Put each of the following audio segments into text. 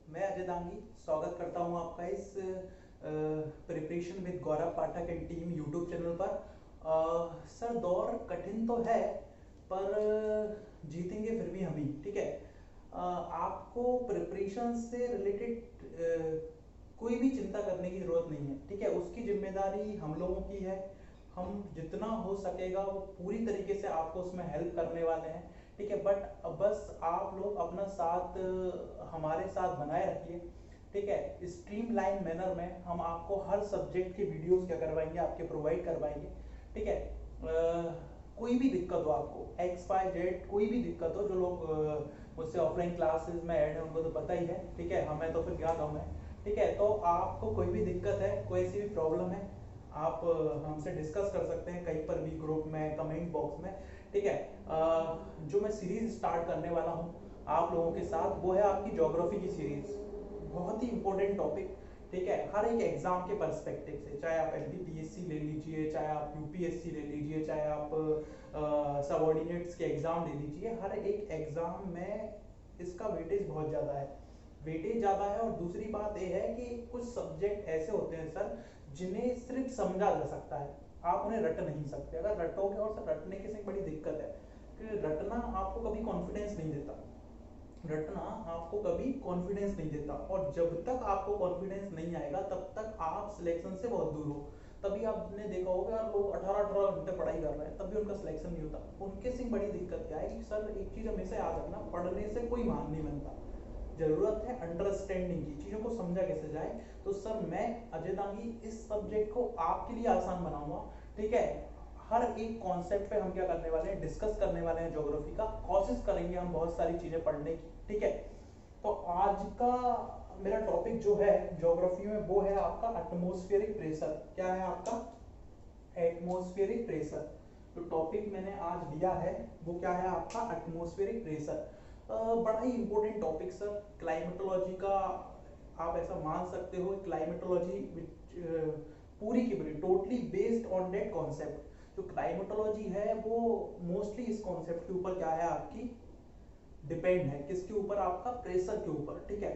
मैं अजय दांगी स्वागत करता हूं आपका इस preparation with Gaurav Pathak and team YouTube channel पर। सर दौर कठिन तो है पर जीतेंगे फिर भी हम ही, ठीक है। आपको प्रिपरेशन से रिलेटेड कोई भी चिंता करने की जरूरत नहीं है, ठीक है। उसकी जिम्मेदारी हम लोगों की है। हम जितना हो सकेगा वो पूरी तरीके से आपको उसमें हेल्प करने वाले हैं, ठीक है। बट बस आप लोग अपना साथ हमारे साथ बनाए रखिए, ठीक है। स्ट्रीमलाइन मैनर में हम आपको हर सब्जेक्ट के वीडियोस क्या करवाएंगे, आपके प्रोवाइड करवाएंगे, ठीक है। कोई भी दिक्कत हो आपको, एक्स वाई जेड कोई भी दिक्कत हो, जो लोग मुझसे ऑफलाइन क्लासेस में ऐड है उनको तो पता ही है, ठीक है। हमें तो फिर क्या कम है, ठीक है। तो आपको कोई भी दिक्कत है, कोई ऐसी भी प्रॉब्लम है, आप हमसे डिस्कस कर सकते हैं कहीं पर भी, ग्रुप में, कमेंट बॉक्स में, ठीक है। जो मैं सीरीज स्टार्ट करने वाला हूँ आप लोगों के साथ, वो है आपकी ज्योग्राफी की सीरीज। बहुत ही इंपॉर्टेंट टॉपिक, ठीक है। हर एक एग्जाम के पर्सपेक्टिव से, चाहे आप एमपीपीएससी ले लीजिए, चाहे आप यूपीएससी ले लीजिए, चाहे आप सबऑर्डिनेट्स के एग्जाम ले लीजिए, हर एक एग्जाम में इसका वेटेज बहुत ज़्यादा है। वेटेज ज़्यादा है और दूसरी बात यह है कि कुछ सब्जेक्ट ऐसे होते हैं सर जिन्हें सिर्फ समझा जा सकता है, आप उन्हें रट नहीं सकते। अगर रटोगे, और सर रटने की से बड़ी दिक्कत है कि रटना आपको कभी कॉन्फिडेंस नहीं देता, रटना आपको कभी कॉन्फिडेंस नहीं देता, और जब तक आपको कॉन्फिडेंस नहीं आएगा तब तक आप सिलेक्शन से बहुत दूर हो। तभी आपने देखा होगा यार, लोग 18-18 घंटे पढ़ाई कर रहे हैं तब भी उनका सिलेक्शन नहीं होता। उनके से बड़ी दिक्कत क्या है कि सर एक चीज हमेशा याद रखना, पढ़ने से कोई महान नहीं बनता, जरूरत है अंडरस्टैंडिंग की, चीजों को समझा कैसे जाए। तो सर मैं अजय दांगी इस सब्जेक्ट को आपके लिए आसान बनाऊंगा, ठीक है। हर एक कॉन्सेप्ट पे हम क्या करने वाले हैं, डिस्कस करने वाले हैं ज्योग्राफी का, कोशिश करेंगे हम बहुत सारी चीजें पढ़ने की, ठीक है। तो आज का मेरा टॉपिक जो है ज्योग्राफी में वो है आपका एटमॉस्फेरिक प्रेशर। क्या है आपका? Atmospheric pressure. जो टॉपिक मैंने आज लिया है वो क्या है आपका? Atmospheric pressure. बड़ा ही इंपॉर्टेंट टॉपिक सर, क्लाइमेटोलॉजी का। आप ऐसा मान सकते हो क्लाइमेटोलॉजी पूरी की पूरी totally based on that concept. जो क्लाइमेटोलॉजी है वो मोस्टली इस कॉन्सेप्ट के ऊपर क्या है आपकी डिपेंड है, किसके ऊपर? आपका प्रेशर के ऊपर, ठीक है।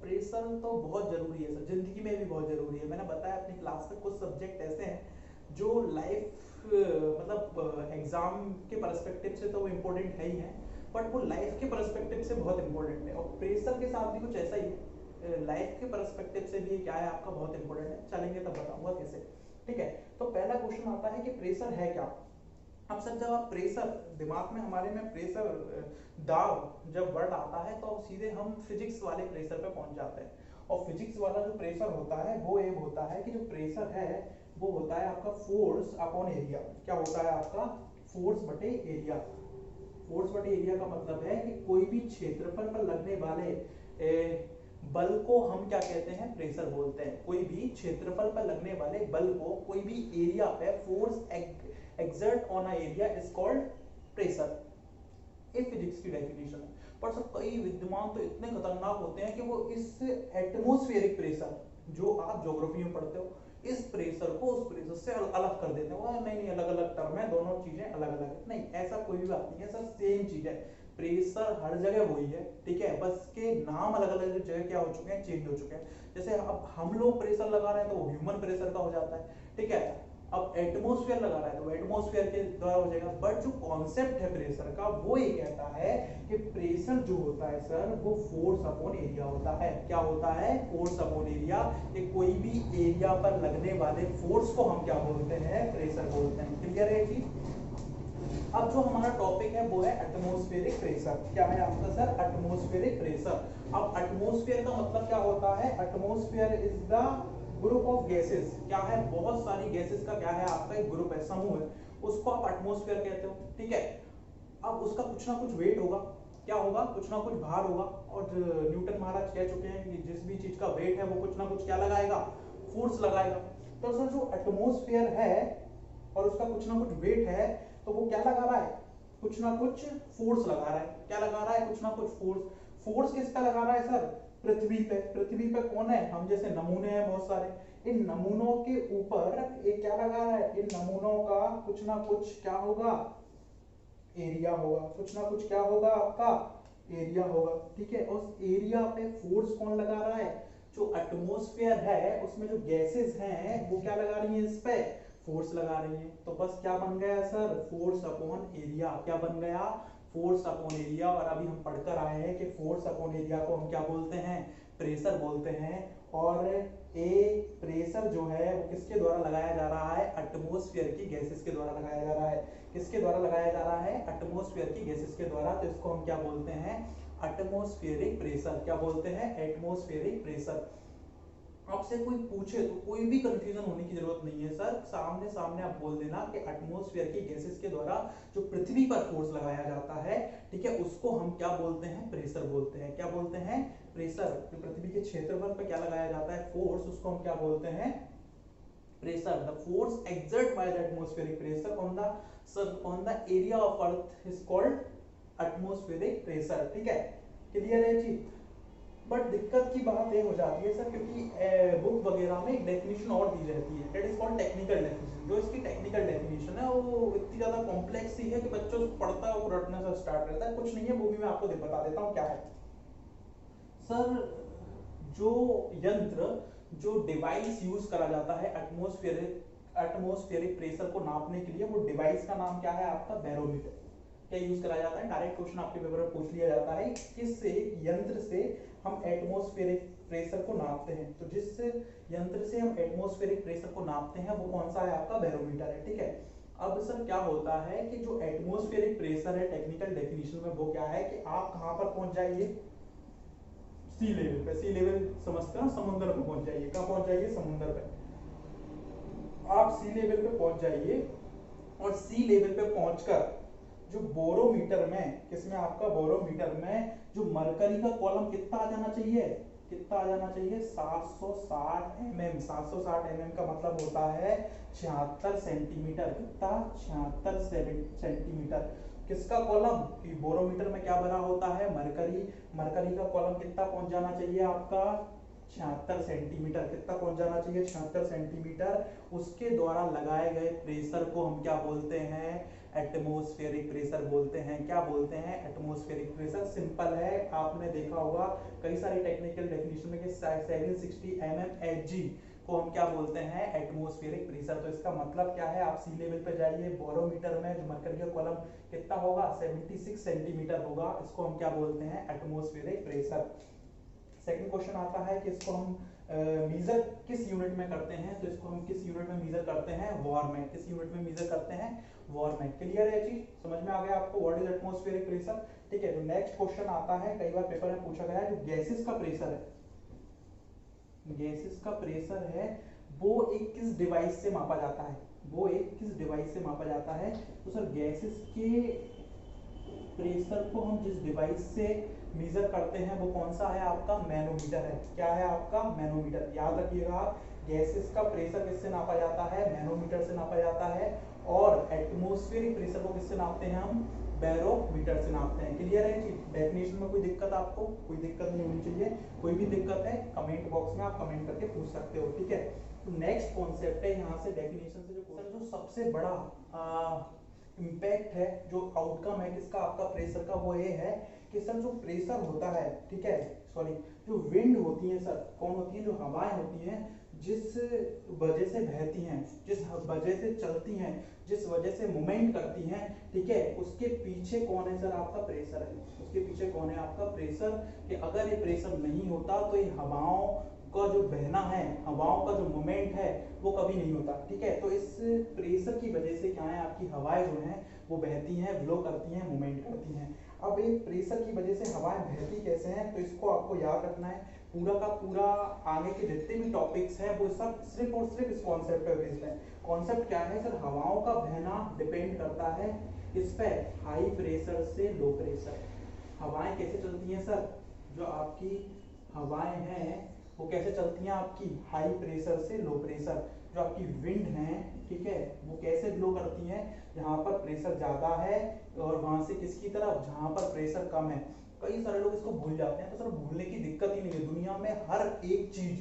प्रेशर तो बहुत जरूरी है सर, जिंदगी में भी बहुत जरूरी है। मैंने बताया अपनी क्लास में कुछ सब्जेक्ट ऐसे हैं जो लाइफ मतलब एग्जाम के परस्पेक्टिव से तो वो इम्पोर्टेंट है ही है, बट वो लाइफ के परस्पेक्टिव से बहुत इंपॉर्टेंट है। और प्रेशर के साथ भी कुछ ऐसा ही है, लाइफ के परस्पेक्टिव से भी क्या है आपका बहुत इंपॉर्टेंट है। चलेंगे तब बताऊंगा कैसे, ठीक है। तो पहला क्वेश्चन आता है कि प्रेशर है क्या। अब सर जब आप प्रेशर, दिमाग में हमारे में प्रेशर, दाब जब वर्ड आता है तो सीधे हम फिजिक्स वाले प्रेशर पे पहुंच जाते हैं। और फिजिक्स वाला जो प्रेशर होता है वो ये होता है कि जो प्रेशर है वो होता है आपका फोर्स अपॉन एरिया। क्या होता है आपका? फोर्स बटे एरिया। फोर्स बटे एरिया का मतलब है कि कोई भी क्षेत्रफल पर लगने वाले बल को हम क्या कहते हैं? प्रेशर बोलते हैं। कोई भी क्षेत्रफल पर लगने वाले बल को कोई भी एरिया पे force exert on a area is called pressure। ये फिजिक्स की डेफिनेशन है। पर सर कई विद्वान तो इतने खतरनाक होते हैं कि वो इस एटमॉस्फेरिक प्रेशर जो आप ज्योग्राफी में पढ़ते हो, इस प्रेशर को उस प्रेशर से अलग कर देते हैं। वो नहीं नहीं, अलग अलग टर्म है, दोनों चीजें अलग अलग है। नहीं, ऐसा कोई भी बात नहीं है सर, सेम चीज है। प्रेशर हर जगह वही है, ठीक है। बस के नाम अलग अलग जगह क्या हो चुके हैं, चेंज हो चुके हैं। जैसे अब हम लोग प्रेशर लगा रहे हैं तो वो ह्यूमन प्रेशर का हो जाता है, ठीक है। अब एटमोस्फेयर लगा रहा है तो एटमोस्फेयर के द्वारा हो जाएगा। बट जो कॉन्सेप्ट है प्रेशर का वो ये कहता है कि प्रेशर जो होता है सर वो फोर्स अपॉन एरिया होता है। क्या होता है? Force upon area. कि कोई भी एरिया पर लगने वाले फोर्स को हम क्या बोलते हैं? प्रेशर बोलते हैं। क्लियर है जी? अब जो हमारा टॉपिक है वो है एटमॉस्फेरिक प्रेशर। क्या है आपका सर? Atmospheric pressure. अब एटमॉस्फेयर का मतलब क्या होता है? Atmosphere is the group of gases. क्या है? बहुत सारी गैसेस का क्या है आपका एक ग्रुप है, समूह है, उसको आप एटमॉस्फेयर कहते हो, ठीक है। अब उसका कुछ ना कुछ वेट होगा, क्या होगा? कुछ ना कुछ भार होगा। और न्यूटन महाराज कह चुके हैं कि जिस भी चीज का वेट है वो कुछ ना कुछ क्या लगाएगा? फोर्स लगाएगा। तो सर जो एटमॉस्फेयर है और उसका कुछ ना कुछ वेट है, तो वो क्या लगा रहा है? कुछ ना कुछ फोर्स लगा रहा है। क्या लगा रहा है? कुछ ना कुछ फोर्स। फोर्स किसका लगा रहा है सर? पृथ्वी पे। पृथ्वी पे कौन है? हम जैसे नमूने हैं बहुत सारे, इन नमूनों के ऊपर ये क्या लगा रहा है? इन नमूनों का कुछ ना कुछ क्या होगा? एरिया होगा। कुछ ना कुछ क्या होगा आपका? एरिया होगा, ठीक है। उस एरिया पे फोर्स कौन लगा रहा है, जो एटमॉस्फेयर है उसमें जो गैसेस हैं वो क्या लगा रही हैं, इस पे फोर्स लगा रही हैं। तो बस क्या बन गया सर, फोर्स अपॉन एरिया। क्या बन गया, फोर्स अपॉन एरिया। और अभी हम पढ़कर आए हैं कि फोर्स अपॉन एरिया को हम क्या बोलते हैं, प्रेशर बोलते हैं। और ए प्रेशर जो है वो किसके द्वारा लगाया जा रहा है, एटमॉस्फेयर की गैसेस के द्वारा लगाया जा रहा है। किसके द्वारा लगाया जा रहा है, एटमॉस्फेयर की गैसेस के द्वारा। तो इसको हम क्या बोलते हैं, एटमॉस्फेरिक प्रेशर। क्या बोलते हैं, एटमॉस्फेरिक प्रेशर। आपसे कोई पूछे तो कोई भी कंफ्यूजन होने की जरूरत नहीं है सर, सामने सामने आप बोल देना कि एटमॉस्फेयर की गैसेस के द्वारा जो पृथ्वी पर फोर्स लगाया जाता है, ठीक है, उसको हम क्या बोलते हैं, प्रेशर बोलते हैं। क्या बोलते हैं, प्रेशर। जो पृथ्वी के क्षेत्रफल पर क्या लगाया जाता है, फोर्स, उसको हम क्या बोलते हैं, pressure. The force exerted by the atmospheric pressure on the area of earth is called atmospheric pressure। ठीक है, क्लियर है जी। बट दिक्कत की बात ये हो जाती है सर, क्योंकि बुक वगैरह में एक डेफिनेशन और दी रहती है, that is called technical definition. जो इसकी टेक्निकल डेफिनेशन है वो इतनी ज्यादा कॉम्प्लेक्स ही है कि बच्चों पढ़ता है और रटने से स्टार्ट रहता है। कुछ नहीं है, वो भी मैं आपको बता देता हूँ क्या है सर। जो यंत्र, जो डिवाइस यूज करा जाता है एटमॉस्फेरिक प्रेशर को नापने के लिए, वो डिवाइस का नाम क्या है आपका, बैरोमीटर। क्या यूज करा जाता है, डायरेक्ट क्वेश्चन आपके पेपर में पूछ लिया जाता है, किस यंत्र से हम एटमॉस्फेरिक प्रेशर को नापते हैं। तो जिस यंत्र से हम एटमॉस्फेरिक प्रेशर को नापते हैं वो कौन सा है, आपका बैरोमीटर है। ठीक है, अब सर क्या होता है कि जो एटमॉस्फेरिक प्रेशर है टेक्निकल डेफिनेशन में वो क्या है कि आप कहां पर पहुंच जाइए, सी लेवल पे। सी लेवल समझते हो, समुद्र पे पहुंच जाइए। कहां पहुंच जाइए, समुद्र पे। आप सी लेवल पे पहुंच जाइए और सी लेवल पे पहुंचकर जो बोरोमीटर में, किसमें आपका बोरोमीटर में जो मरकरी का कॉलम कितना आ जाना चाहिए, कितना आ जाना चाहिए, 760 mm। 760 mm का मतलब होता है 76 सेंटीमीटर। कितना, 76 सेंटीमीटर। किसका कॉलम, कि बोरोमीटर में क्या भरा होता है, मरकरी। मरकरी का कॉलम कितना पहुंच जाना चाहिए आपका, 76 सेंटीमीटर। कितना पहुंच जाना चाहिए, 76 सेंटीमीटर। उसके द्वारा लगाए गए प्रेशर को हम क्या बोलते हैं, एटमॉस्फेरिक प्रेशर बोलते हैं। क्या बोलते हैं, एटमॉस्फेरिक प्रेशर। सिंपल है, आपने देखा होगा कई सारी टेक्निकल डेफिनेशन में कि 760 mmHg को हम क्या बोलते हैं, एटमॉस्फेरिक प्रेशर। तो इसका मतलब क्या है, आप सी लेवल पे जाइए, बोरोमीटर में जो मरकरी का कॉलम कितना होगा, 76 सेंटीमीटर होगा। इसको हम क्या बोलते हैं, एटमॉस्फेरिक प्रेशर। सेकंड क्वेश्चन आता है कि इसको हम मीजर किस यूनिट में करते हैं। तो इसको हम किस यूनिट में मीजर करते हैं, वॉर में। किस यूनिट में मीजर करते हैं, वॉर में। क्लियर है चीज, समझ में आ गया आपको, व्हाट इज एटमॉस्फेरिक प्रेशर। ठीक है, तो नेक्स्ट क्वेश्चन आता है, कई बार पेपर में पूछा गया है, जो गैसेस का प्रेशर है, गैसेस का प्रेशर है वो एक किस डिवाइस से मापा जाता है, वो एक किस डिवाइस से मापा जाता है। तो सर गैसेस के प्रेशर को हम जिस डिवाइस से मेजर करते हैं वो कौन सा है आपका, मैनोमीटर है। क्या है आपका, मैनोमीटर। याद रखिएगा, गैसेस का प्रेशर किससे नापा जाता है, मैनोमीटर से नापा जाता है। और एटमॉस्फेरिक प्रेशर को किससे नापते हैं हम, बैरोमीटर से नापते हैं। क्लियर है जी। डेफिनेशन में कोई दिक्कत आपको, कोई दिक्कत नहीं होनी चाहिए। कोई भी दिक्कत है कमेंट बॉक्स में आप कमेंट करके पूछ सकते हो। ठीक है, तो नेक्स्ट कॉन्सेप्ट है यहाँ से डेफिनेशन से जो सबसे बड़ा इम्पैक्ट है, जो आउटकम है किसका, आपका प्रेशर का, वो ये है कि सर जो प्रेशर होता है, ठीक है, सॉरी, जो विंड होती है सर, कौन होती है, जो हवाएं होती हैं, जिस वजह से बहती हैं, जिस वजह से चलती हैं, जिस वजह से मूवमेंट करती हैं, ठीक है, उसके पीछे कौन है सर, आपका प्रेशर है। उसके पीछे कौन है, आपका प्रेशर। कि अगर ये प्रेशर नहीं होता तो ये हवाओं का जो बहना है, हवाओं का जो मूवमेंट है वो कभी नहीं होता। ठीक है, तो इस प्रेशर की वजह से क्या है, आपकी हवाएं जो हैं वो बहती हैं, ब्लो करती हैं, मूवमेंट करती हैं। अब एक प्रेशर की वजह से हवाएं बहती कैसे हैं, तो इसको आपको याद रखना है। पूरा का पूरा आगे के जितने भी टॉपिक्स हैं वो सब सिर्फ और सिर्फ इस कॉन्सेप्ट पे बेस्ड है। कॉन्सेप्ट क्या है सर, हवाओं का बहना डिपेंड करता है इस पे, हाई प्रेशर से लो प्रेशर। हवाएं कैसे चलती हैं सर, जो आपकी हवाएं हैं वो कैसे चलती हैं, आपकी हाई प्रेशर से लो प्रेशर। जो आपकी विंड है, ठीक है, वो कैसे ब्लो करती हैं, जहां पर प्रेशर ज्यादा है और वहां से किसकी तरफ, जहां पर प्रेशर कम है। कई सारे लोग इसको भूल जाते हैं, तो सर भूलने की दिक्कत ही नहीं है। दुनिया में हर एक चीज,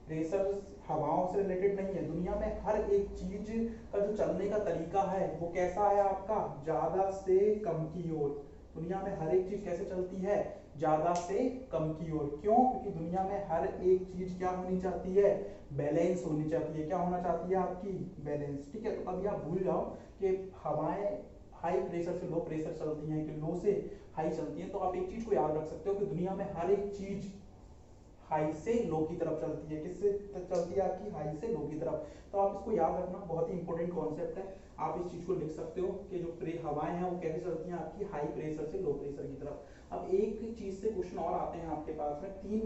प्रेशर हवाओं से रिलेटेड नहीं है, दुनिया में हर एक चीज का जो चलने का तरीका है वो कैसा है आपका, ज्यादा से कम की ओर। दुनिया में हर एक चीज कैसे चलती है, ज्यादा से कम की ओर। क्यों? क्योंकि दुनिया में हर एक चीज क्या होनी चाहती है, बैलेंस होनी चाहती है। क्या होना चाहती है आपकी, बैलेंस। ठीक है, तो कभी आप भूल जाओ कि हवाएं हाई प्रेशर से लो प्रेशर चलती हैं कि लो से हाई चलती हैं, तो आप एक चीज को याद रख सकते हो कि दुनिया में हर एक चीज हाई से लो की तरफ चलती है। किससे चलती है आपकी, हाई से लो की तरफ। तो आप इसको याद रखना, बहुत ही इंपॉर्टेंट कॉन्सेप्ट है। आप इस चीज को लिख सकते हो कि जो हवाएं हैं वो कैसे चलती हैं आपकी, हाई प्रेशर से लो प्रेशर की तरफ। अब एक चीज से क्वेश्चन और आते हैं आपके पास में, तीन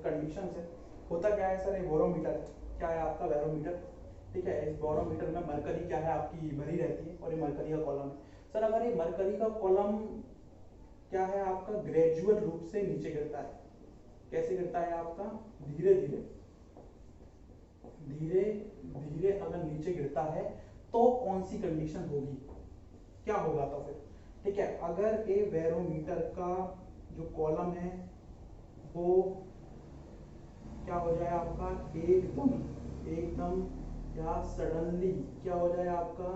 कंडीशन है। होता क्या है सर, ये बैरोमीटर क्या है आपका, बैरोमीटर। ठीक है, इस बैरोमीटर में मरकरी क्या है आपकी भरी रहती है और ये मरकरी का कॉलम है। सर अगर ये मरकरी का कॉलम क्या है आपका, ग्रेजुअल रूप से नीचे गिरता है। कैसे गिरता है आपका, धीरे धीरे धीरे धीरे अगर नीचे गिरता है तो कौन सी कंडीशन होगी, क्या होगा तो फिर। ठीक है, अगर ये बैरोमीटर का जो कॉलम है वो क्या हो जाए आपका, एकदम एकदम या सडनली क्या हो जाए आपका,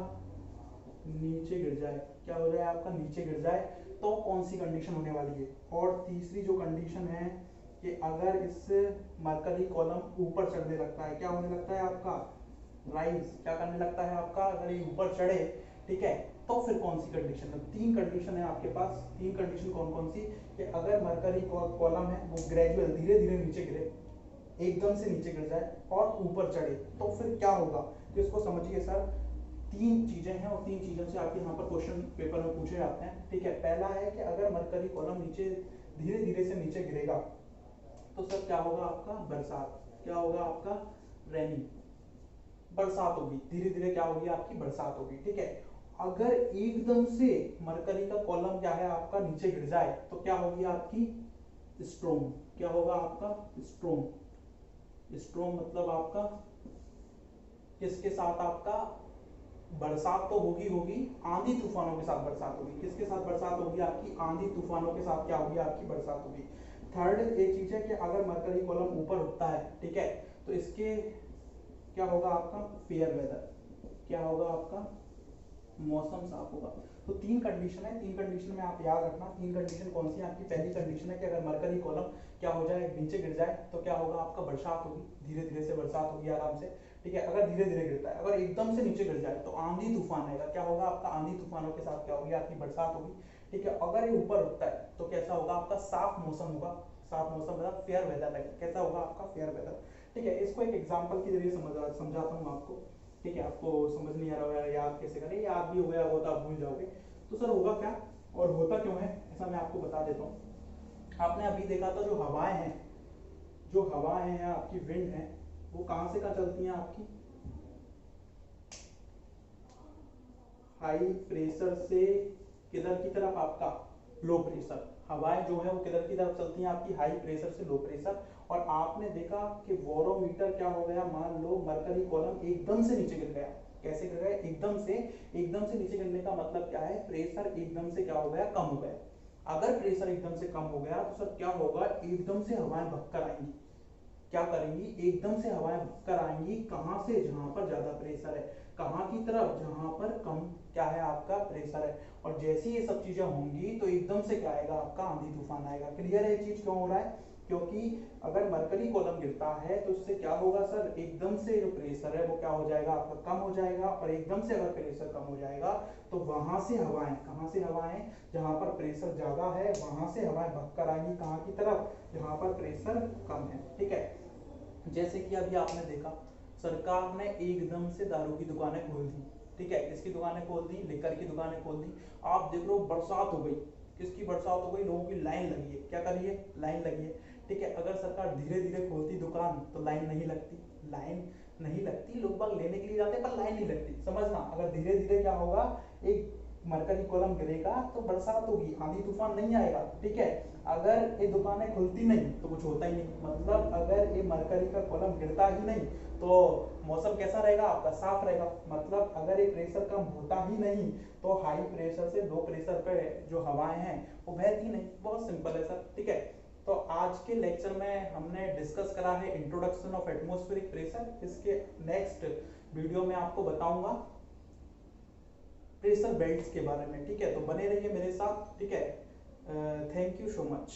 नीचे गिर जाए। क्या हो जाए आपका, नीचे गिर जाए, तो कौन सी कंडीशन होने वाली है। और तीसरी जो कंडीशन है कि अगर इस मरकरी कॉलम ऊपर चढ़ने लगता है, क्या होने लगता है आपका, राइज। क्या करने लगता है आपका, अगर ये ऊपर चढ़े, ठीक है, तो फिर कौन सी कंडीशन है। तीन कंडीशन है आपके पास। तीन कंडीशन कौन कौन सी, कि अगर मरकरी कॉलम है वो ग्रेजुअल धीरे धीरे नीचे गिरे, एकदम से नीचे गिर जाए और ऊपर चढ़े, तो फिर क्या होगा। तो इसको समझिए सर, तीन चीजें हैं और तीन चीजों से आपके यहाँ पर क्वेश्चन पेपर में पूछे जाते हैं। ठीक है, पहला है कि अगर मरकरी कॉलम नीचे धीरे धीरे से नीचे गिरेगा तो सर क्या होगा आपका, बरसात। क्या होगा आपका, रेनी, बरसात होगी। धीरे धीरे क्या होगी आपकी, बरसात होगी। ठीक है, अगर एकदम से मरकरी का कॉलम क्या है आपका नीचे गिर जाए तो क्या होगी आपकी, स्ट्रोम। क्या होगा आपका, स्ट्रोम। स्ट्रोम मतलब आपका किसके साथ, आपका बरसात तो होगी होगी, आंधी तूफानों के साथ बरसात होगी। किसके साथ बरसात होगी आपकी, आंधी तूफानों के साथ क्या होगी आपकी, बरसात होगी। थर्ड एक चीज है कि अगर मरकरी कॉलम ऊपर उठता है, ठीक है, तो इसके क्या होगा आपका, फेयर वेदर। क्या होगा आपका, मौसम साफ होगा। तो तीन कंडीशन है, तीन कंडीशन में आप याद रखना। तीन कंडीशन कौन सी है आपकी, पहली कंडीशन है कि अगर मरकरी कॉलम क्या हो जाए, नीचे गिर जाए, तो क्या होगा आपका, बरसात होगी। धीरे धीरे से बरसात होगी आराम से। ठीक है, अगर धीरे धीरे गिरता है, अगर एकदम से नीचे गिर जाए तो आंधी तूफान आएगा। क्या होगा आपका, आंधी तूफानों के साथ क्या होगी आपकी, बरसात होगी। ठीक है, अगर ये ऊपर उठता है तो कैसा होगा आपका, साफ मौसम होगा। साफ मौसम मतलब फेयर वेदर है। कैसा होगा आपका, फेयर वेदर। ठीक है, इसको एक एग्जांपल के जरिए समझाता हूँ आपको। ठीक है, आपको समझ नहीं आ रहा होगा याद कैसे करें, याद भी हो गया होगा तो आप भूल जाओगे। तो सर होगा क्या और होता क्यों है, ऐसा मैं आपको बता देता हूँ। आपने अभी देखा था जो हवाएं हैं, जो हवाएं हैं आपकी, विंड है, वो कहां से कहां चलती हैं आपकी, हाई प्रेशर से किधर की तरफ आपका, लो प्रेशर। हवाएं जो है वो किधर की तरफ चलती हैं आपकी, हाई प्रेशर से लो प्रेशर। और आपने देखा कि वोरोमीटर क्या हो गया, मान लो मरकरी कॉलम एकदम से नीचे गिर गया। कैसे गिर गया, एकदम से। एकदम से नीचे गिरने का मतलब क्या है, प्रेशर एकदम से क्या हो गया, कम हो गया। अगर प्रेशर एकदम से कम हो गया तो सर क्या होगा, एकदम से हवाएं भक्कर आएंगी। क्या करेंगी, एकदम से हवाएं भक्कर आएंगी। कहां से, जहां पर ज्यादा प्रेशर है। कहां की तरफ, जहां पर कम क्या है आपका, प्रेशर है। और जैसे ये सब चीजें होंगी तो एकदम से क्या आएगा आपका, आंधी तूफान आएगा। क्लियर है ये चीज क्यों हो रहा है, क्योंकि अगर मरकरी कॉलम गिरता है तो उससे क्या होगा सर, एकदम से जो प्रेशर है वो क्या हो जाएगा आपका, कम हो जाएगा। और एकदम से अगर प्रेशर कम हो जाएगा तो वहां से हवाएं, कहां से हवाएं, जहां पर प्रेशर ज्यादा है वहां से हवाएं भक्कर आएंगी। कहां की तरफ, जहां पर प्रेशर कम है। ठीक है, जैसे कि अभी आपने देखा सरकार ने एकदम से दारू की दुकानें खोल दी। ठीक है, किसकी दुकानें खोल दी, लिकर की दुकानें खोल दी। आप देख लो बरसात हो गई, किसकी बरसात हो गई, लोगों की लाइन लगी है। क्या करिए, लाइन लगी है। ठीक है, अगर सरकार धीरे धीरे खोलती दुकान तो लाइन नहीं लगती। लाइन नहीं लगती, लोग बाग लेने के लिए जाते पर लाइन नहीं लगती। समझना, अगर धीरे धीरे क्या होगा, एक मरकरी कॉलम गिरेगा तो बरसात होगी, आंधी तूफान नहीं आएगा। ठीक है, अगर ये दुकानें खुलती नहीं तो कुछ होता ही नहीं। मतलब अगर ये मरकरी का कॉलम गिरता ही नहीं तो मौसम कैसा रहेगा आपका, साफ रहेगा। मतलब अगर ये प्रेशर कम होता ही नहीं तो हाई प्रेशर से लो प्रेशर पे जो हवाएं हैं वो बहती नहीं। बहुत सिंपल है सर। ठीक है, तो आज के लेक्चर में हमने डिस्कस करा है इंट्रोडक्शन ऑफ एटमॉस्फेरिक प्रेशर। इसके नेक्स्ट वीडियो में आपको बताऊंगा प्रेशर बेल्ट्स के बारे में। ठीक है, तो बने रहिए मेरे साथ। ठीक है। Thank you so much.